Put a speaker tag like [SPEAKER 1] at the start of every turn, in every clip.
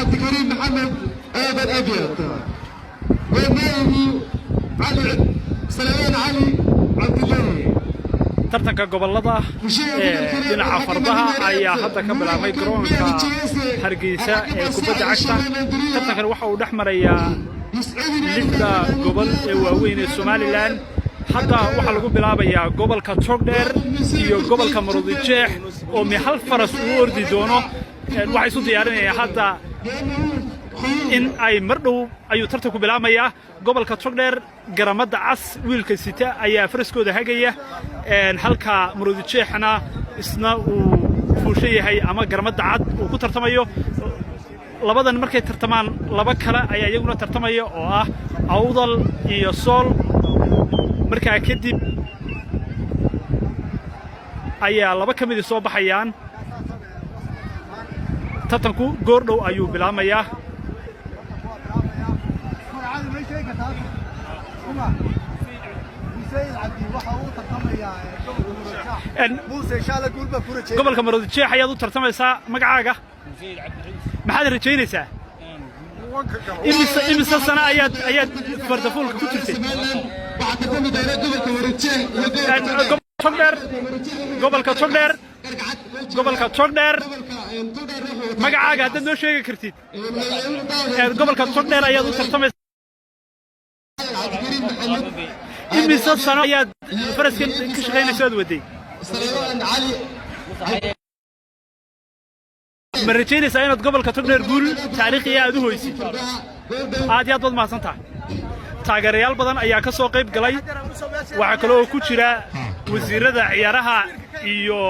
[SPEAKER 1] عبد الكريم محمد آدم أبيض والنائب علي سليمان علي عبد الله.
[SPEAKER 2] tartanka gobolada dhinaca fardaha ayaa hadda ka bilaabmay garoonka Hargeysa ee kubadda cagta. tartankan waxa uu dhex marayaa lixda gobol ee waaweyn ee Somaliland. hadda waxa lagu bilaabayaa gobolka Togdheer iyo gobolka Maroodijeex oo hal faras u ordi doono. waxay isu diyaarinayaan hadda in ay mardhow ayuu tartanku bilaabmayaa. gobolka Togdheer garamada cas wiilka sita ayaa faraskooda hagaya, halka Maroodijeexna isna uu fuushay yahay ama garamada cad uu ku tartamayo. labadan markay tartamaan laba kale ayaa iyaguna tartamaya oo ah Awdal iyo Sool. markaa kadib ayaa laba ka mid soo baxayaan. tartanku goordhow ayuu bilaabmayaa. gobolka Maroodijeex ayaad u tartamaysaa. magacaaga maxaad rajaynaysaa? imise sano ayaad fardafuulka ku jirtay? gobolka Togdheer magacaaga haddaad noo sheegi kartid. gobolka Togdheer ayaad u tartamaysaa. imise sano ayaad faraskan ka shaqaynaysaa aad waday? ma rajaynaysaa inaad gobolka Togdheer guul taariikhi aad u hoysid? aad iyo aad baad mahadsantahay. taageerayaal badan ayaa ka soo qayb galay. waxaa kale oo ku jira wasiirada ciyaaraha iyo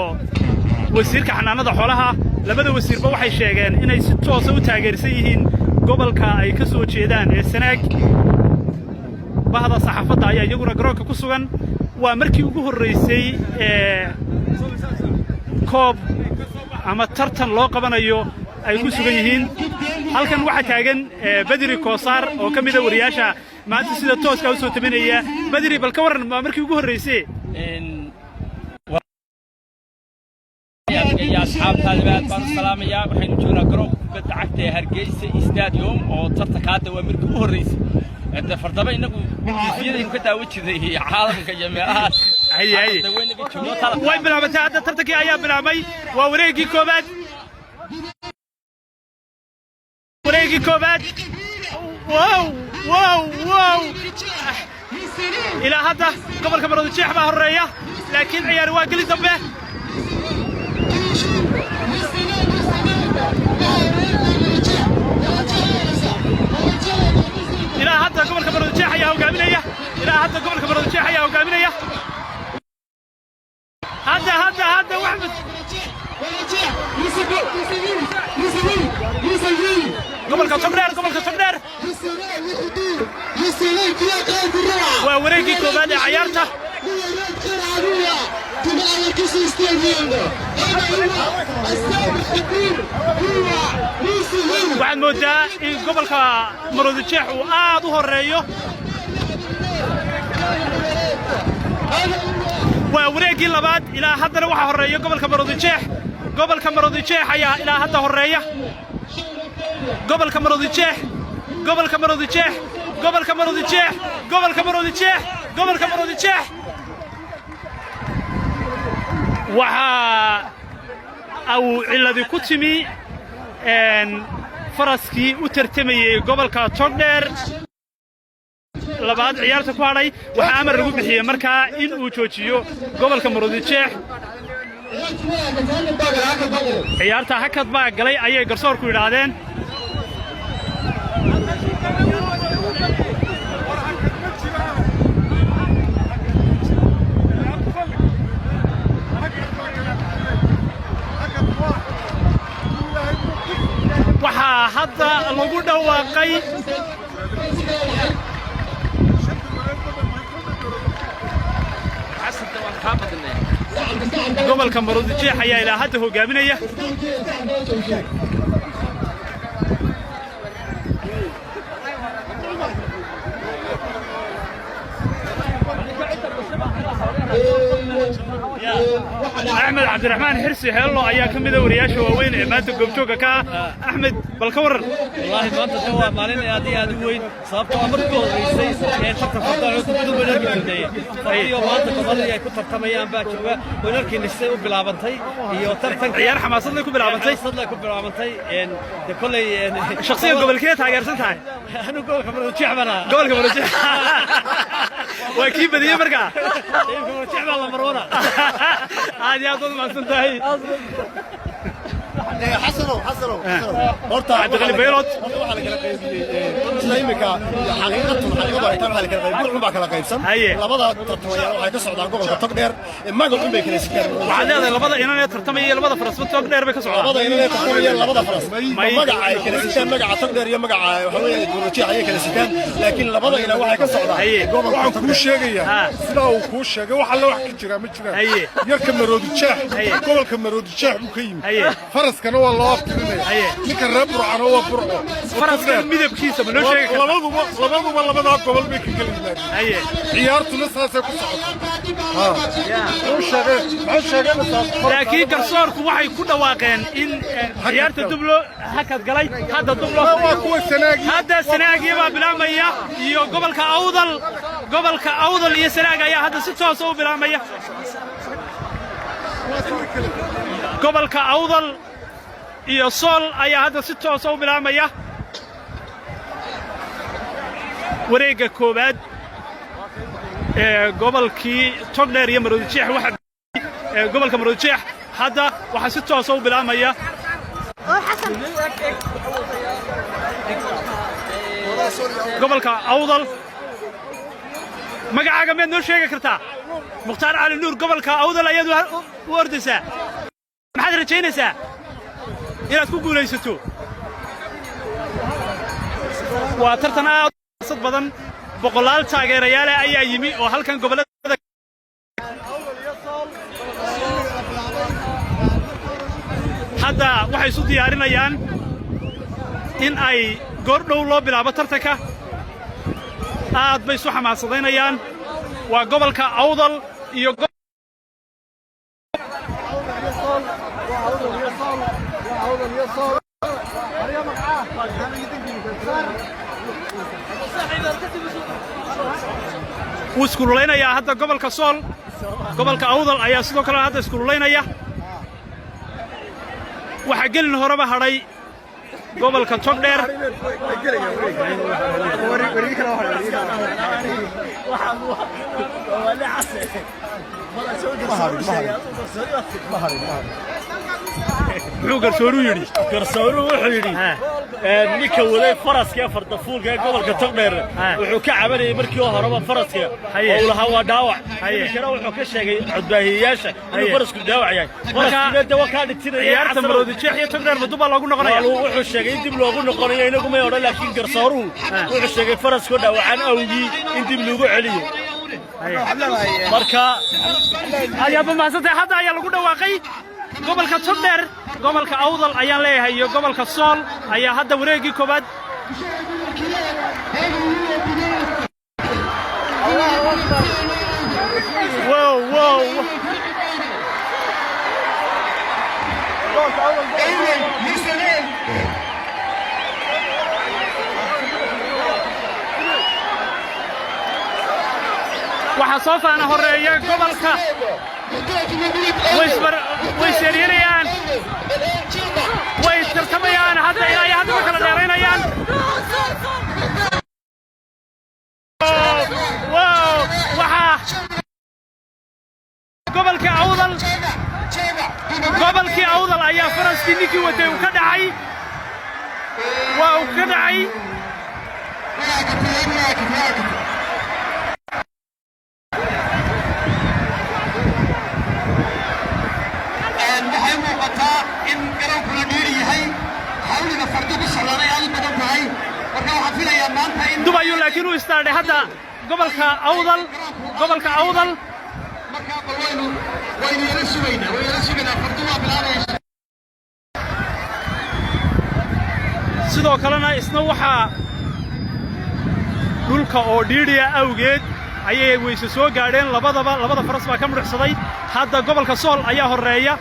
[SPEAKER 2] wasiirka xanaanada xoolaha. labada wasiirba waxay sheegeen inay si toos ah u taageersan yihiin gobolka ay ka soo jeedaan ee Sanaag. bahda saxaafadda ayaa iyaguna garoonka ku sugan. waa markii ugu horeysay koob ama tartan loo qabanayo ay ku sugan yihiin. halkan waxaa taagan Badri Koosaar oo ka mid ah wariyaasha maanta sida tooska u soo tabanaya. Badri, bal ka waran waa markii ugu horeysay
[SPEAKER 3] يا أصحاب طالبات بان السلام يا وحين جونا قرو بدعت هرجيسة استاديوم أو ترتكات ومركو هريس أنت فرضا إنه في يدك كده وش ذي عالم كجماعات
[SPEAKER 2] هي وين بلا متى هذا ترتكي أيام بلا مي ووريجي كوباد وريجي كوباد واو واو واو إلى هذا قبل كبروا الشيخ مع الرية لكن عيار واقلي ذبه إلى هذا قبل كبروا الشيخ يا وقامنية. إلى هذا قبل كبروا الشيخ يا وقامنية. هذا واحد قبل كتبنر ووريكي كوبادي عيارته waxaan moodaa in gobolka Maroodijeex uu aad u horeeyo. waa wareegii labaad ilaa haddana waxa horeeyo gobolka Maroodijeex. gobolka Maroodijeex ayaa ilaa hadda horeeya. gobolka Maroodijeex waxa uu ciladi ku timi faraskii u tartamayay gobolka Togdheer labaad ciyaarta ku hadhay. waxa amar lagu bixiyay markaa in uu joojiyo gobolka Maroodijeex. ciyaarta hakad baa galay ayay garsoorku yiraahdeen. waxaa hadda lagu dhawaaqay gobolka Maroodijeex ayaa ilaa hadda hogaaminaya. أحمد عبد الرحمن حرسي حلو أيها كم ذا ورياش وين ما تقوم شوكا كا أحمد بالكور
[SPEAKER 3] والله ما أنت سوى مالين هذه وين صابت عمركم رئيسي يعني شفت فضل تبدو ونركي كندية فأيوة ما أنت قبل يا كتر تميان باكوا ونركي نسيو بلعبنتي يوتر
[SPEAKER 2] عيار حماس الله كوب بلعبنتي
[SPEAKER 3] صدق كوب بلعبنتي يعني كل
[SPEAKER 2] شخصيا قبل كده تاجر سنتها
[SPEAKER 3] أنا قول خبر شعبنا
[SPEAKER 2] قول خبر وكيف بدي يمرقع
[SPEAKER 3] خبر شعبنا الله مرونا
[SPEAKER 2] هذه أظن ما سنتهي
[SPEAKER 4] حسنوا
[SPEAKER 2] horta adqali beelot
[SPEAKER 4] waxa la kala qaybiyay islaamika xaqiiqatan waxa la kala qaybiyay gurub baa kala qaybsan labada tartamayaal waxay ka socdaan gobolka Togdheer magacu bay kala sikaan
[SPEAKER 2] waxa leedahay labada inay tartamayeen labada faras Togdheer bay ka socdaan
[SPEAKER 4] labada inay tartamayeen labada faras magaca ay kala sikaan magaca Togdheer iyo magaca waxa weeye Gurujii ay kala sikaan laakiin labada inay waxay ka socdaan
[SPEAKER 5] gobolka ku sheegaya sida uu ku sheegay waxa la wax ka jira ma jiraan yarka Maroodi Jeex gobolka Maroodi Jeex uu ka yimid faraskana waa loo aftirinaya ninka reer burcano waa burco
[SPEAKER 2] faraska midabkiisa ma noo sheegi kartaa
[SPEAKER 5] labaduba gobol bay ka kala yimaadeen ciyaartuna saasay ku socotaa
[SPEAKER 2] laakiin garsoorku waxay ku dhawaaqeen in ciyaarta dublo hakad galay hadda dublo
[SPEAKER 5] waa kuwa sanaagi
[SPEAKER 2] hadda sanaagi baa bilaabmaya iyo gobolka awdal iyo sanaagi ayaa hadda si toos u bilaabmaya gobolka awdal iyo sool ayaa hadda si toos u bilaabmaya wareegga koobaad ee gobolkii Togdheer iyo Maroodi Jeex waxa gobolka Maroodi Jeex hadda waxa si toos u bilaabmaya gobolka awdal magacaaga ma noo sheegi kartaa Mukhtaar Cali Nuur gobolka awdal ayaad u ordaysaa maxaad rajaynaysaa inaad ku guulaysato waa tartan aad u badan boqolaal taageerayaal ayaa yimi oo halkan gobolada hadda waxay isu diyaarinayaan in ay goordhow loo bilaabo tartanka aad bay isu xamaasadeynayaan waa gobolka awdal iyo wuu iskululaynaya hadda gobolka sool gobolka awdal ayaa sidoo kale hadda iskululaynaya waxa gelin horeba hadhay gobolka Togdheer
[SPEAKER 3] garsooruhu wuxuu yidhi ninka waday faraska farda fuulka gobolka Togdheer wuxuu ka cabanayay markii horeba faraska oo lahaa waa dhaawac kana wuxuu ka sheegay codbaahiyaasha inuu farasku dhaawac yahay faraskina dawa ka dhigtinaya
[SPEAKER 2] ciyaarta Maroodi Jeex iyo Togdheer maduba loogu noqonayo
[SPEAKER 3] wuxuu sheegay in dib loogu noqonayo inagu ma odhan laakiin garsooruhu wuxuu sheegay faraska dhaawacan awgii in dib loogu celiyo marka
[SPEAKER 2] ayaa bamaasantay hadda ayaa lagu dhawaaqay gobolka Togdheer gobolka awdal ayaan leeyahay iyo gobolka sool ayaa hadda wareegii koobaad wow waxaa soo faana horeeya gobolka way seeriyeenayaan way tartamayaan hadda ilaa hadda ma kala dheeraynayaan waxaa gobolkii awdal ayaa faraskii ninkii watay uu ka dhacay waa uu ka dhacay dubayo laakiin uu istaadhay hadda gobolka awdal sidoo kalena isna waxaa dhulka oo dhiidhiya awgeed ayay weyse soo gaadheen labada faras baa ka mudhixsaday hadda gobolka sool ayaa horeeya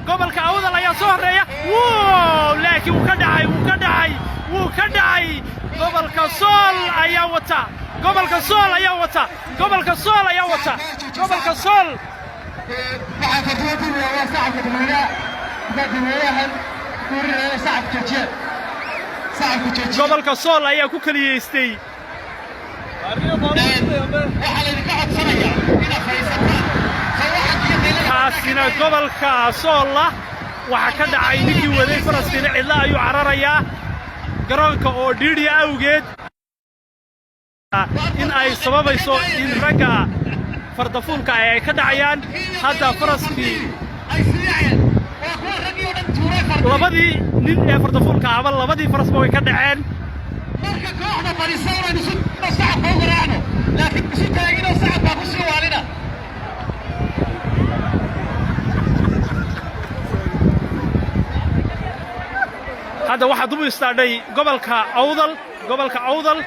[SPEAKER 2] gobolka awdal ayaa soo horeeya wow laakiin wuu ka dhacay gobolka sool ayaa wata gobolka sool
[SPEAKER 1] waxaa fadhiya waa sacabka dadweynaha kuurinaya sacabka joojiya
[SPEAKER 2] gobolka sool ayaa ku kaliyeystay
[SPEAKER 1] waxaa laydinka codsanayaa inaad fadhiisataan
[SPEAKER 2] kaasina gobolka sool waxa ka dhacay ninkii waday faraskiina cidla ayuu cararayaa garoonka oo dhiidhiya awgeed in ay sababayso in ragga fardafuulka ay ka dhacayaan hadda faraskii labadii nin ee fardafuulka ahba labadii farasba way ka dhaceen
[SPEAKER 1] marka kooxda fadhiisanaynu si sacabka u garaacno laakiin si taaginoo sacabkaa ku sii waalina
[SPEAKER 2] hadda waxaa dub istaadhay gobolka awdal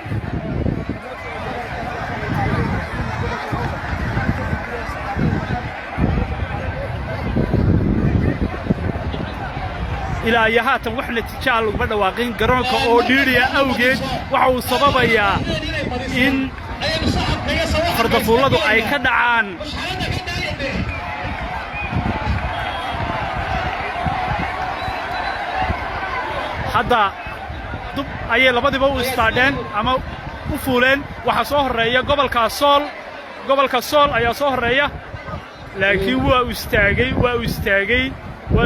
[SPEAKER 2] ilaa iyo haatan wax natiijaa laguma dhawaaqin garoonka oo dhiidhiya awgeed waxa uu sababayaa in fardafuulladu ay ka dhacaan hadda dub ayay labadiiba u istaadheen ama u fuuleen waxaa soo horreeya gobolka sool ayaa soo horreeya laakiin waa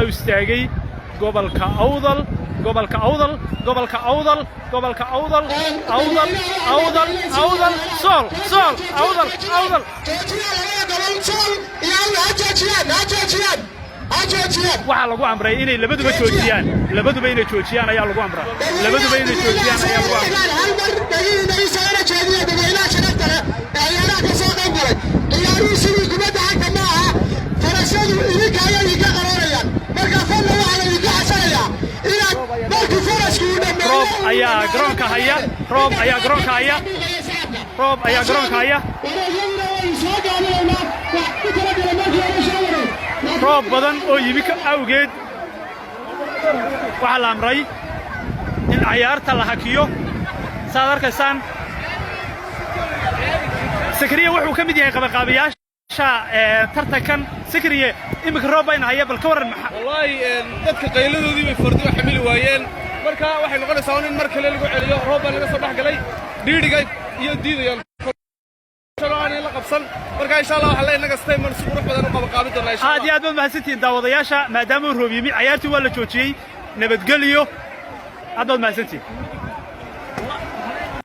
[SPEAKER 2] u istaagay gobolka awdal sool waxaa lagu amray inay labaduba joojiyaan ayaa lagu amraa roob ayaa garoonka haya roob badan oo yimi awgeed waxaa la amray in cayaarta la hakiyo saad arkaysaan sakriye wuxuu ka mid yahay qabaqaabayaasha tartankan sakriye iminka roob bayna haya bal ka warran
[SPEAKER 6] wallaahi dadka qayladoodii bay fardiyo xamili waayeen marka waxay noqonaysaa in mar kale lagu celiyo roob baa laga soo dhex galay dhiidhiga iyo diidayaan la qabsan marka insha Allah waxa la inaga stay man si qurux badan u qabaqaabi doonaa insha Allah
[SPEAKER 2] aad iyo aad baad mahadsantihiin daawadayaasha maadaama uu roob yimi cayaartii waa la joojiyey nabadgelyo aad baad mahadsantihiin